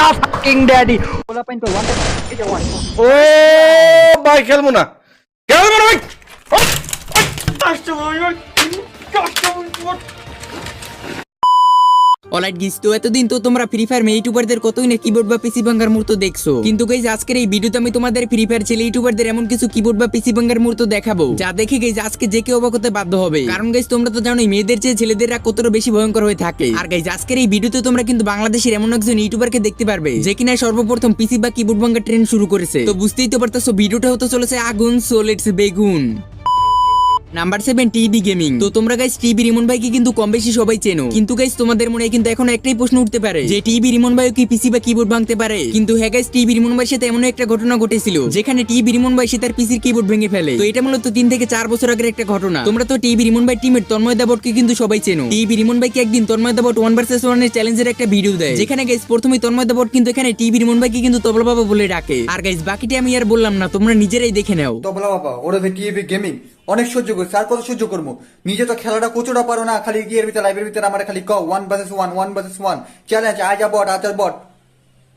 দা fucking daddy OLA pine তো one এই যে ওয়ান ও ভাই খেলবো না ভাই অলরাইট গাইস, তো এতদিন তো তোমরা ফ্রি ফায়ার ইউটিউবারদের কতই না কিবোর্ড বা পিসি ভাঙার মূর্ত দেখছো, কিন্তু গাইস আজকের এই ভিডিওতে আমি তোমাদের ফ্রি ফায়ার ছেলে ইউটিউবারদের এমন কিছু কিবোর্ড বা পিসি ভাঙার মূর্ত দেখাবো যা দেখে গাইস আজকে যে কেউ অবাক হতে বাধ্য হবে। কারণ গাইস তোমরা তো জানোই মেয়েদের চেয়ে ছেলেদেররা কতটা বেশি ভয়ঙ্কর হয়ে থাকে। আর গাইস আজকের এই ভিডিওতে তোমরা কিন্তু বাংলাদেশের এমন একজন ইউটিউবারকে দেখতে পারবে যে কিনা সর্বপ্রথম পিসি বা কিবোর্ড ভাঙার ট্রেন্ড শুরু করেছে। তো বুঝতেই তো পারতেছো ভিডিওটা হতে চলেছে আগুন, সো লেটস বেগুন। Number 7 TB gaming. তো তোমরা গাইস টিবি রিমন ভাইকে কিন্তু কম বেশি সবাই চেনো, কিন্তু গাইস তোমাদের মনে কিন্তু এখন একটাই প্রশ্ন উঠতে পারে যে টিবি রিমন ভাই কি পিসি বা কিবোর্ড ভাঙতে পারে। কিন্তু হ্যাঁ গাইস, টিবি রিমন ভাইয়ের সাথে এমন একটা ঘটনা ঘটেছিল যেখানে টিবি রিমন ভাই সে তার পিসির কিবোর্ড ভেঙে ফেলে। তো এটা মূলত 3 থেকে 4 বছর আগের একটা ঘটনা। তোমরা তো টিবি রিমন ভাই টিমের তন্ময় দাবটকে কিন্তু সবাই চেনো। টিবি রিমন ভাইকে একদিন তন্ময় দাবট 1 ভার্সেস 1 এর চ্যালেঞ্জের একটা ভিডিও দেয়, যেখানে গাইস প্রথমেই তন্ময় দাবট কিন্তু এখানে টিবি রিমন ভাইকে কিন্তু তবলা বাবা বলে ডাকে। আর গাইস বাকিটা আমি আর বললাম না, তোমরা নিজেরাই দেখে নাও। তবলা বাবা ওরা টিভি গেমিং অনেক সহ্য করছে, আর কত সহ্য করবো? নিজে তো খেলাটা কোচোটা পারো না, খালি গিয়ে ভিতরে লাইভের ভিতরে আমার খালি ক 1 ভার্সেস 1 চ্যালেঞ্জ আজ বট আচার বট।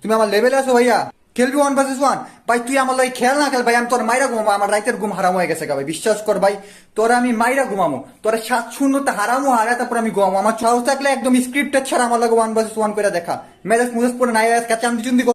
তুমি আমার লেভেলে আছো ভাইয়া, খেলবি 1 ভার্সেস 1? ভাই তুই আমার লাগে খেল না খেল ভাই, আমি তোর মাইরা ঘুমাবো, আমার রাইতের ঘুম হারাম হয়ে গেছে ভাই, বিশ্বাস কর ভাই, তোরা আমি মাইরা ঘুমাবো, তোরা 7-0 হারামো হারা, তারপর আমি ঘুমাবো। আমার সাহস থাকলে একদম স্ক্রিপ্টের ছাড়া আমার লাগে 1 ভার্সেস 1 করে দেখা, মেজাজ মুজাজ পরে নাই কাছে আমি